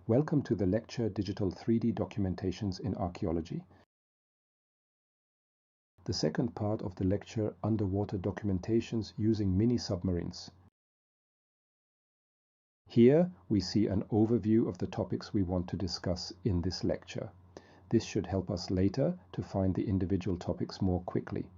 Welcome to the lecture Digital 3D Documentations in Archaeology. The second part of the lecture, Underwater Documentations using Mini Submarines. Here we see an overview of the topics we want to discuss in this lecture. This should help us later to find the individual topics more quickly.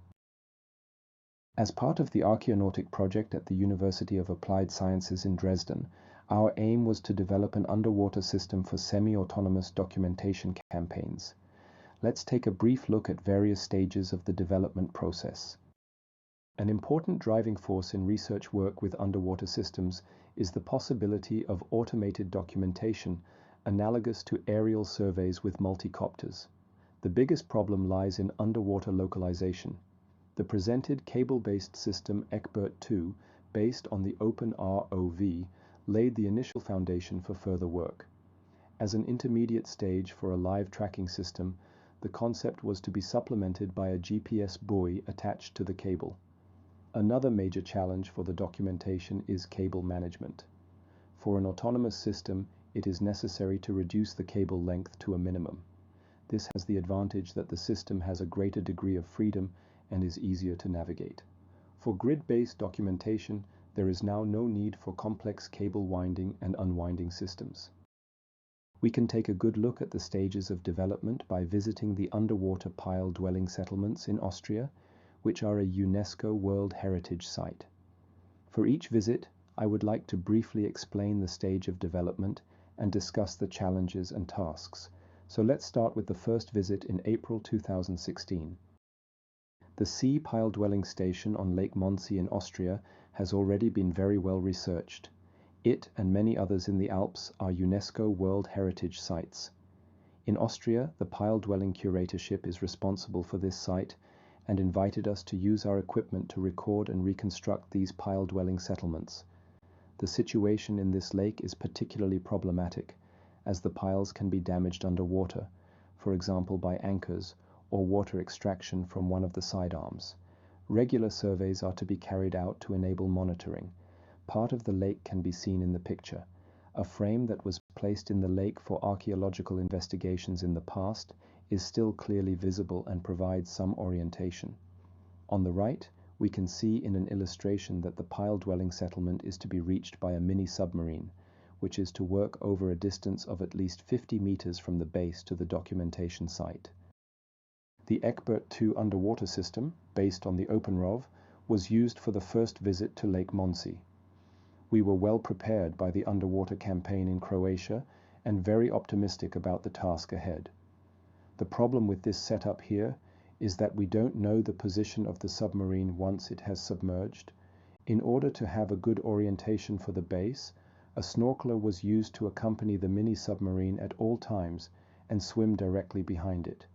As part of the Archaeonautic project at the University of Applied Sciences in Dresden, our aim was to develop an underwater system for semi-autonomous documentation campaigns. Let's take a brief look at various stages of the development process. An important driving force in research work with underwater systems is the possibility of automated documentation analogous to aerial surveys with multicopters. The biggest problem lies in underwater localization. The presented cable-based system ECBERT-2, based on the OpenROV, laid the initial foundation for further work. As an intermediate stage for a live tracking system, the concept was to be supplemented by a GPS buoy attached to the cable. Another major challenge for the documentation is cable management. For an autonomous system, it is necessary to reduce the cable length to a minimum. This has the advantage that the system has a greater degree of freedom and is easier to navigate. For grid-based documentation, there is now no need for complex cable winding and unwinding systems. We can take a good look at the stages of development by visiting the underwater pile dwelling settlements in Austria, which are a UNESCO World Heritage Site. For each visit, I would like to briefly explain the stage of development and discuss the challenges and tasks. So let's start with the first visit in April 2016. The sea pile dwelling station on Lake Mondsee in Austria has already been very well researched. It and many others in the Alps are UNESCO World Heritage Sites. In Austria, the pile dwelling curatorship is responsible for this site and invited us to use our equipment to record and reconstruct these pile dwelling settlements. The situation in this lake is particularly problematic, as the piles can be damaged underwater, for example by anchors or water extraction from one of the sidearms. Regular surveys are to be carried out to enable monitoring. Part of the lake can be seen in the picture. A frame that was placed in the lake for archaeological investigations in the past is still clearly visible and provides some orientation. On the right, we can see in an illustration that the pile dwelling settlement is to be reached by a mini submarine, which is to work over a distance of at least 50 meters from the base to the documentation site. The ECBERT-2 underwater system, based on the OpenROV, was used for the first visit to Lake Mondsee. We were well prepared by the underwater campaign in Croatia and very optimistic about the task ahead. The problem with this setup here is that we don't know the position of the submarine once it has submerged. In order to have a good orientation for the base, a snorkeler was used to accompany the mini submarine at all times and swim directly behind it.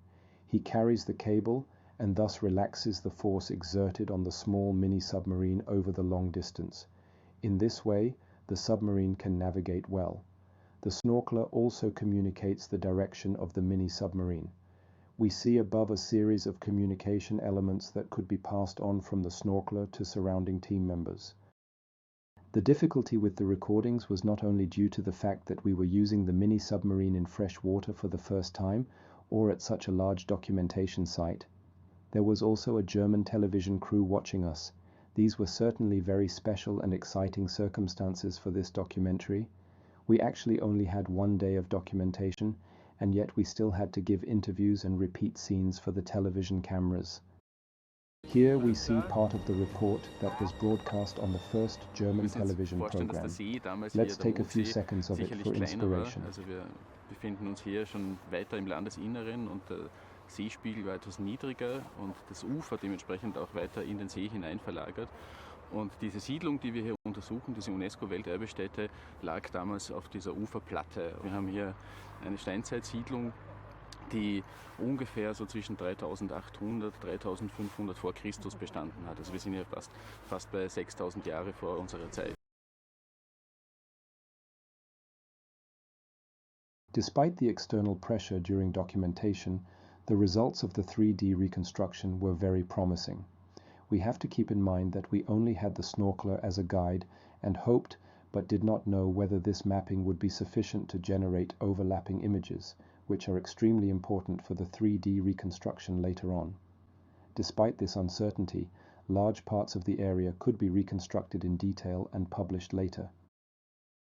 He carries the cable and thus relaxes the force exerted on the small mini submarine over the long distance. In this way, the submarine can navigate well. The snorkeler also communicates the direction of the mini submarine. We see above a series of communication elements that could be passed on from the snorkeler to surrounding team members. The difficulty with the recordings was not only due to the fact that we were using the mini submarine in fresh water for the first time, or at such a large documentation site. There was also a German television crew watching us. These were certainly very special and exciting circumstances for this documentary. We actually only had one day of documentation, and yet we still had to give interviews and repeat scenes for the television cameras. Here we see part of the report that was broadcast on the first German television program. Let's take a few seconds of it for inspiration. Wir befinden uns hier schon weiter im Landesinneren und der Seespiegel war etwas niedriger und das Ufer dementsprechend auch weiter in den See hinein verlagert. Und diese Siedlung, die wir hier untersuchen, diese UNESCO-Welterbestätte, lag damals auf dieser Uferplatte. Wir haben hier eine Steinzeitsiedlung, die ungefähr so zwischen 3800 und 3500 vor Christus bestanden hat. Also wir sind hier fast bei 6000 Jahre vor unserer Zeit. Despite the external pressure during documentation, the results of the 3D reconstruction were very promising. We have to keep in mind that we only had the snorkeler as a guide and hoped, but did not know whether this mapping would be sufficient to generate overlapping images, which are extremely important for the 3D reconstruction later on. Despite this uncertainty, large parts of the area could be reconstructed in detail and published later.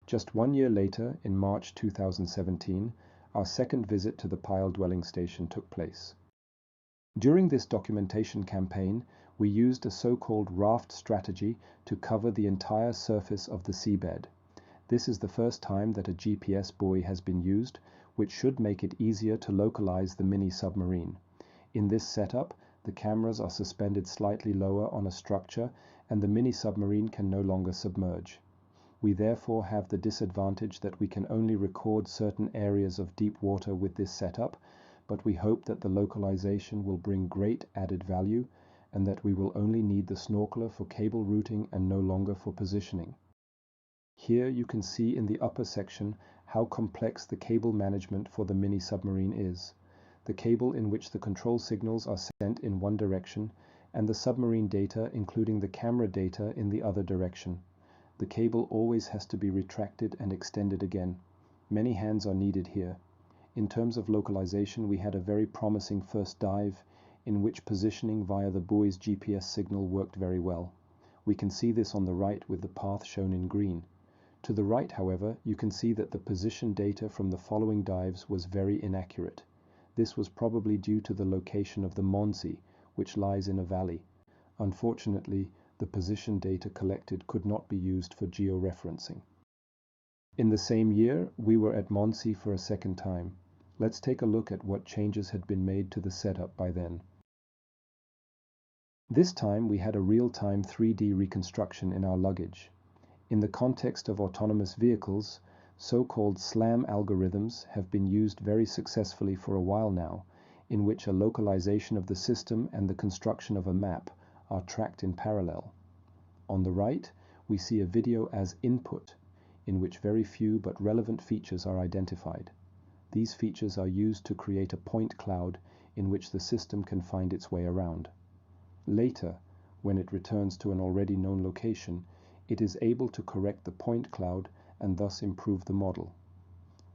Just 1 year later, in March 2017, our second visit to the pile dwelling station took place. During this documentation campaign, we used a so-called Raft Strategy to cover the entire surface of the seabed. This is the first time that a GPS buoy has been used, which should make it easier to localize the mini submarine. In this setup, the cameras are suspended slightly lower on a structure and the mini submarine can no longer submerge. We therefore have the disadvantage that we can only record certain areas of deep water with this setup, but we hope that the localization will bring great added value and that we will only need the Snorkeler for cable routing and no longer for positioning. Here you can see in the upper section how complex the cable management for the mini submarine is. The cable in which the control signals are sent in one direction and the submarine data, including the camera data, in the other direction. The cable always has to be retracted and extended again. Many hands are needed here. In terms of localization, we had a very promising first dive in which positioning via the buoy's GPS signal worked very well. We can see this on the right with the path shown in green. To the right, however, you can see that the position data from the following dives was very inaccurate. This was probably due to the location of the Mondsee, which lies in a valley. Unfortunately, the position data collected could not be used for georeferencing. In the same year, we were at Mondsee for a second time. Let's take a look at what changes had been made to the setup by then. This time we had a real-time 3D reconstruction in our luggage. In the context of autonomous vehicles, so-called SLAM algorithms have been used very successfully for a while now, in which a localization of the system and the construction of a map are tracked in parallel. On the right, we see a video as input, in which very few but relevant features are identified. These features are used to create a point cloud in which the system can find its way around. Later, when it returns to an already known location, it is able to correct the point cloud and thus improve the model.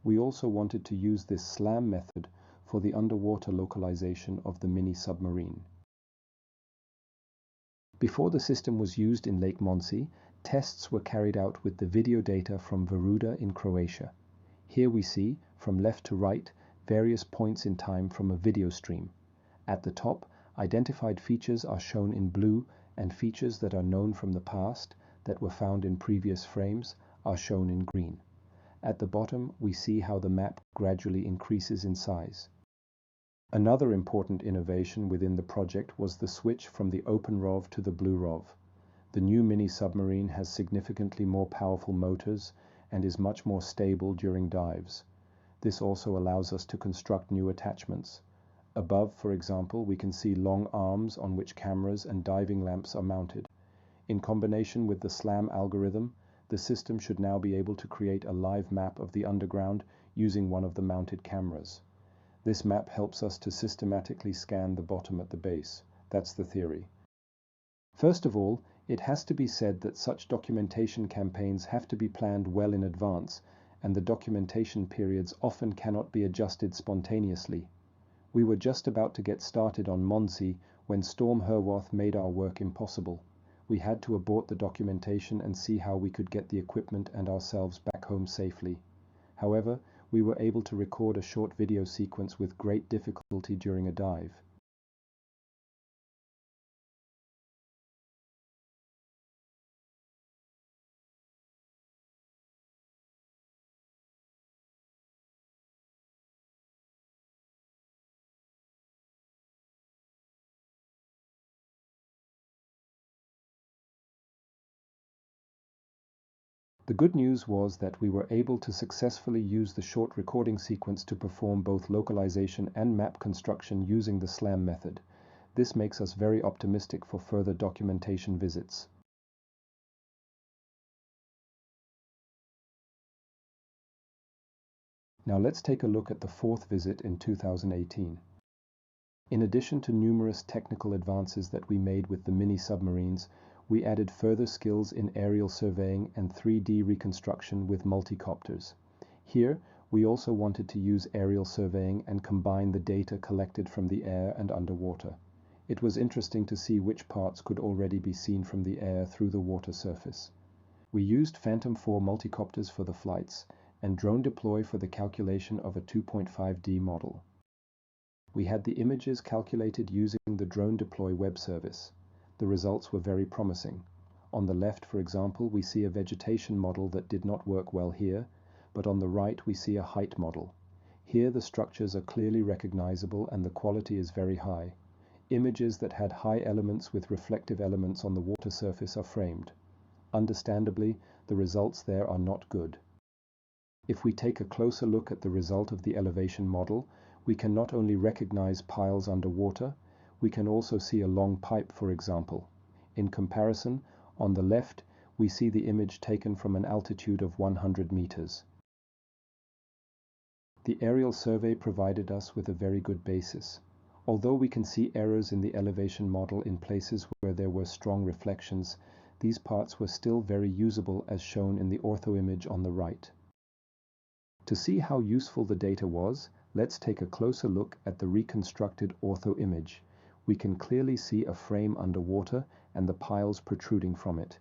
We also wanted to use this SLAM method for the underwater localization of the mini submarine. Before the system was used in Lake Mondsee, tests were carried out with the video data from Veruda in Croatia. Here we see, from left to right, various points in time from a video stream. At the top, identified features are shown in blue, and features that are known from the past, that were found in previous frames, are shown in green. At the bottom, we see how the map gradually increases in size. Another important innovation within the project was the switch from the open ROV to the blue ROV. The new mini submarine has significantly more powerful motors and is much more stable during dives. This also allows us to construct new attachments. Above, for example, we can see long arms on which cameras and diving lamps are mounted. In combination with the SLAM algorithm, the system should now be able to create a live map of the underground using one of the mounted cameras. This map helps us to systematically scan the bottom at the base. That's the theory. First of all, it has to be said that such documentation campaigns have to be planned well in advance, and the documentation periods often cannot be adjusted spontaneously. We were just about to get started on Mondsee when Storm Herwart made our work impossible. We had to abort the documentation and see how we could get the equipment and ourselves back home safely. However, we were able to record a short video sequence with great difficulty during a dive. The good news was that we were able to successfully use the short recording sequence to perform both localization and map construction using the SLAM method. This makes us very optimistic for further documentation visits. Now let's take a look at the fourth visit in 2018. In addition to numerous technical advances that we made with the mini submarines, we added further skills in aerial surveying and 3D reconstruction with multicopters. Here, we also wanted to use aerial surveying and combine the data collected from the air and underwater. It was interesting to see which parts could already be seen from the air through the water surface. We used Phantom 4 multicopters for the flights and drone deploy for the calculation of a 2.5D model. We had the images calculated using the drone deploy web service. The results were very promising. On the left, for example, we see a vegetation model that did not work well here, but on the right we see a height model. Here the structures are clearly recognizable and the quality is very high. Images that had high elements with reflective elements on the water surface are framed. Understandably, the results there are not good. If we take a closer look at the result of the elevation model, we can not only recognize piles underwater, we can also see a long pipe, for example. In comparison, on the left, we see the image taken from an altitude of 100 meters. The aerial survey provided us with a very good basis. Although we can see errors in the elevation model in places where there were strong reflections, these parts were still very usable as shown in the ortho image on the right. To see how useful the data was, let's take a closer look at the reconstructed ortho image. We can clearly see a frame underwater and the piles protruding from it.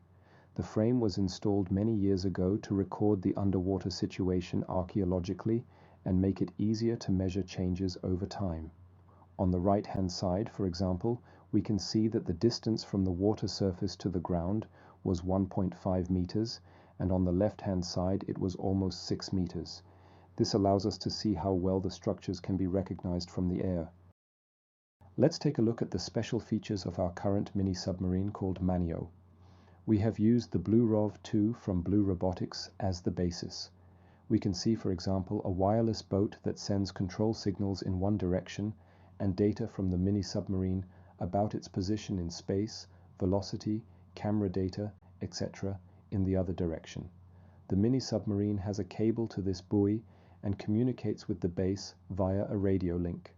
The frame was installed many years ago to record the underwater situation archaeologically and make it easier to measure changes over time. On the right-hand side, for example, we can see that the distance from the water surface to the ground was 1.5 meters, and on the left-hand side it was almost 6 meters. This allows us to see how well the structures can be recognized from the air. Let's take a look at the special features of our current mini submarine called Nano. We have used the BlueRov 2 from Blue Robotics as the basis. We can see, for example, a wireless boat that sends control signals in one direction and data from the mini submarine about its position in space, velocity, camera data, etc. in the other direction. The mini submarine has a cable to this buoy and communicates with the base via a radio link.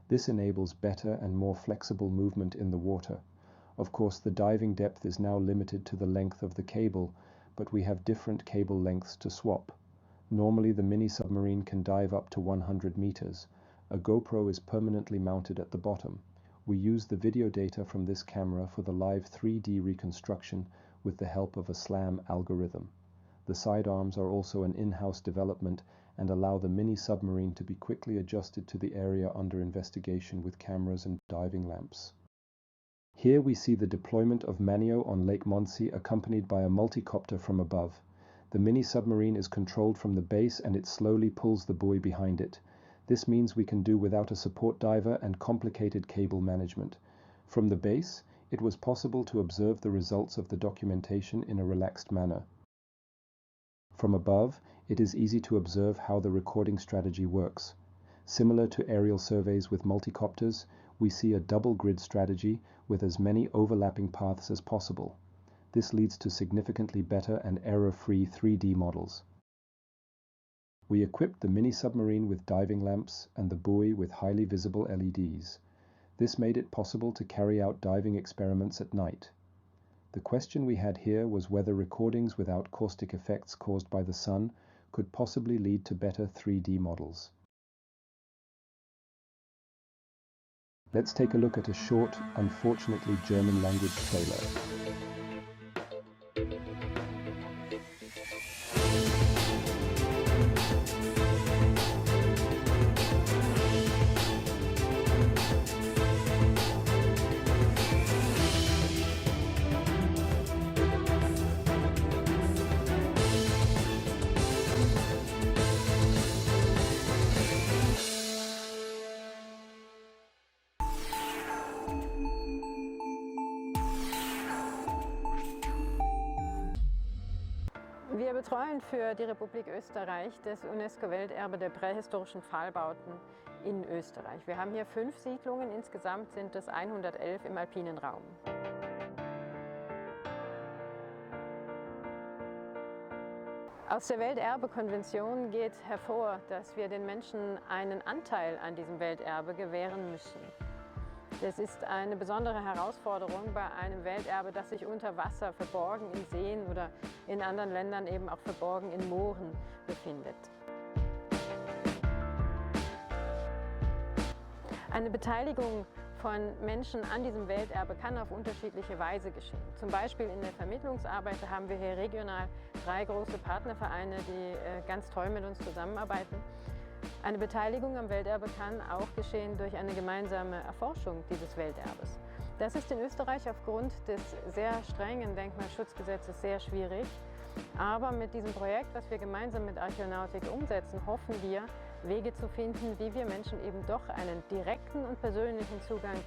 This enables better and more flexible movement in the water. Of course, the diving depth is now limited to the length of the cable, but we have different cable lengths to swap. Normally, the mini submarine can dive up to 100 meters. A GoPro is permanently mounted at the bottom. We use the video data from this camera for the live 3D reconstruction with the help of a SLAM algorithm. The sidearms are also an in-house development and allow the mini submarine to be quickly adjusted to the area under investigation with cameras and diving lamps. Here we see the deployment of Nano on Lake Mondsee accompanied by a multicopter from above. The mini submarine is controlled from the base and it slowly pulls the buoy behind it. This means we can do without a support diver and complicated cable management. From the base, it was possible to observe the results of the documentation in a relaxed manner. From above, it is easy to observe how the recording strategy works. Similar to aerial surveys with multicopters, we see a double grid strategy with as many overlapping paths as possible. This leads to significantly better and error-free 3D models. We equipped the mini submarine with diving lamps and the buoy with highly visible LEDs. This made it possible to carry out diving experiments at night. The question we had here was whether recordings without caustic effects caused by the sun could possibly lead to better 3D models. Let's take a look at a short, unfortunately German language trailer. Wir betreuen für die Republik Österreich das UNESCO-Welterbe der prähistorischen Pfahlbauten in Österreich. Wir haben hier 5 Siedlungen, insgesamt sind es 111 im alpinen Raum. Aus der Welterbekonvention geht hervor, dass wir den Menschen einen Anteil an diesem Welterbe gewähren müssen. Das ist eine besondere Herausforderung bei einem Welterbe, das sich unter Wasser verborgen in Seen oder in anderen Ländern eben auch verborgen in Mooren befindet. Eine Beteiligung von Menschen an diesem Welterbe kann auf unterschiedliche Weise geschehen. Zum Beispiel in der Vermittlungsarbeit haben wir hier regional 3 große Partnervereine, die ganz toll mit uns zusammenarbeiten. Eine Beteiligung am Welterbe kann auch geschehen durch eine gemeinsame Erforschung dieses Welterbes. Das ist in Österreich aufgrund des sehr strengen Denkmalschutzgesetzes sehr schwierig. Aber mit diesem Projekt, das wir gemeinsam mit Archaeonautik umsetzen, hoffen wir, Wege zu finden, wie wir Menschen eben doch einen direkten und persönlichen Zugang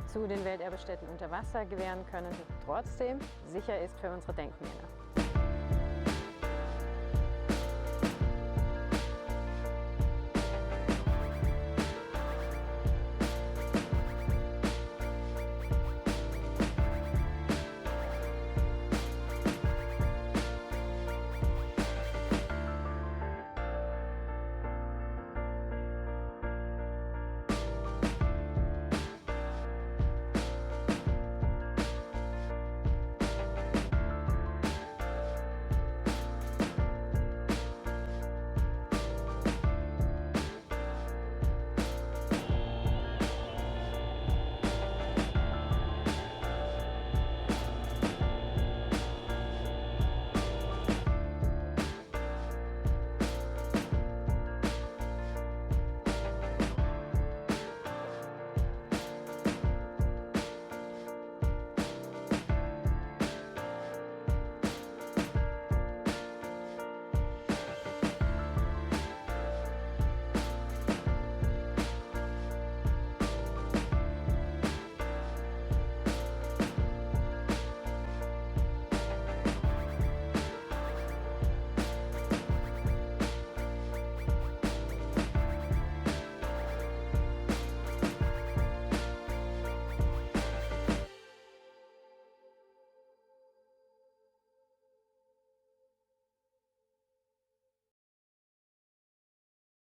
zu den Welterbestätten unter Wasser gewähren können, die trotzdem sicher ist für unsere Denkmäler.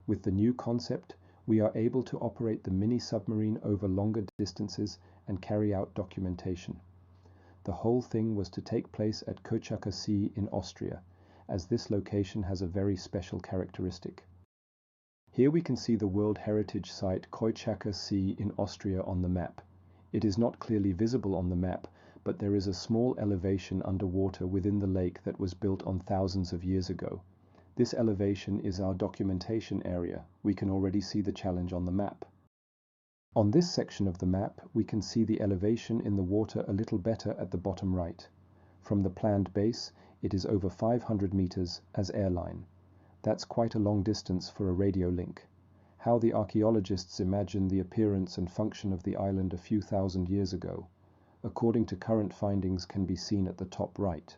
With the new concept, we are able to operate the mini submarine over longer distances and carry out documentation. The whole thing was to take place at Kochaker Sea in Austria, as this location has a very special characteristic. Here we can see the World Heritage Site Kochaker Sea in Austria on the map. It is not clearly visible on the map, but there is a small elevation underwater within the lake that was built on thousands of years ago. This elevation is our documentation area. We can already see the challenge on the map. On this section of the map, we can see the elevation in the water a little better at the bottom right. From the planned base, it is over 500 meters as airline. That's quite a long distance for a radio link. How the archaeologists imagine the appearance and function of the island a few thousand years ago, according to current findings, can be seen at the top right.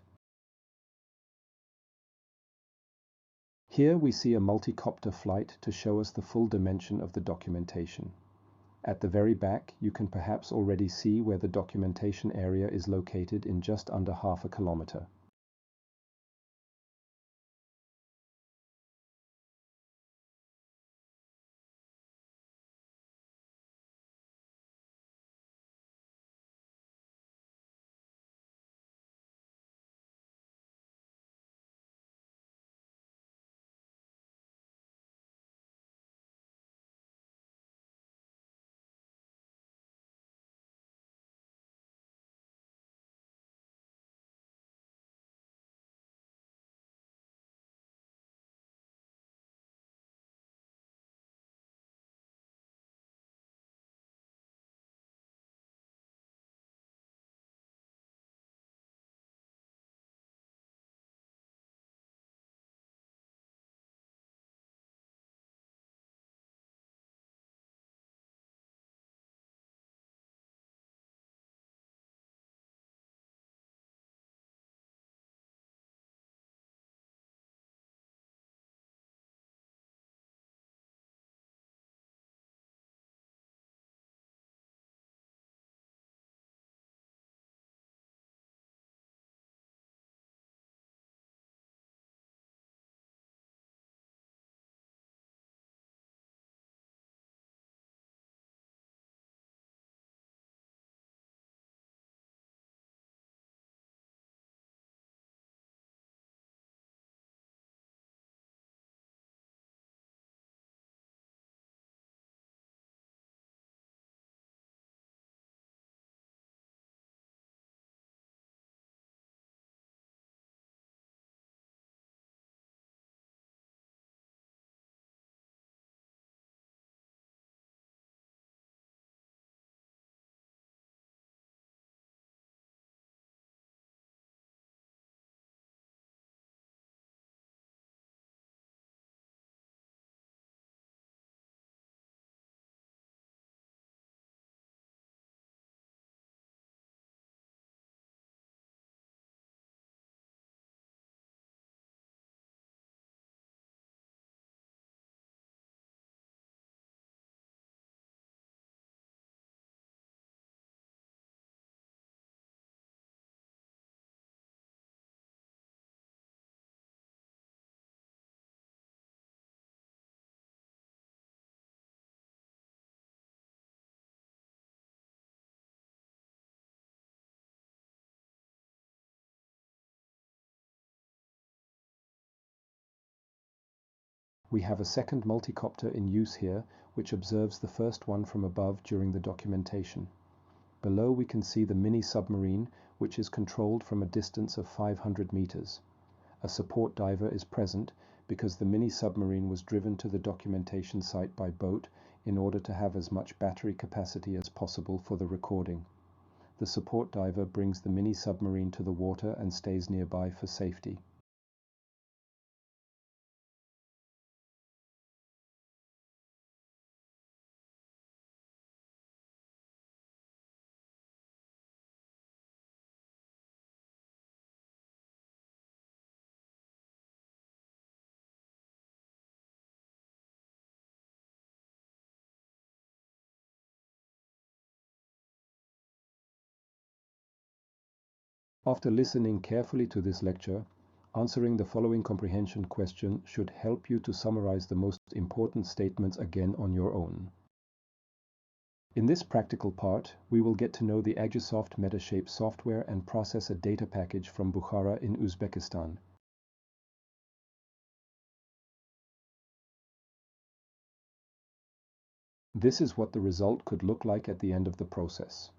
Here we see a multi-copter flight to show us the full dimension of the documentation. At the very back, you can perhaps already see where the documentation area is located in just under half a kilometer. We have a second multicopter in use here, which observes the first one from above during the documentation. Below we can see the Mini Submarine, which is controlled from a distance of 500 meters. A support diver is present because the Mini Submarine was driven to the documentation site by boat in order to have as much battery capacity as possible for the recording. The support diver brings the Mini Submarine to the water and stays nearby for safety. After listening carefully to this lecture, answering the following comprehension question should help you to summarize the most important statements again on your own. In this practical part, we will get to know the Agisoft Metashape software and process a data package from Bukhara in Uzbekistan. This is what the result could look like at the end of the process.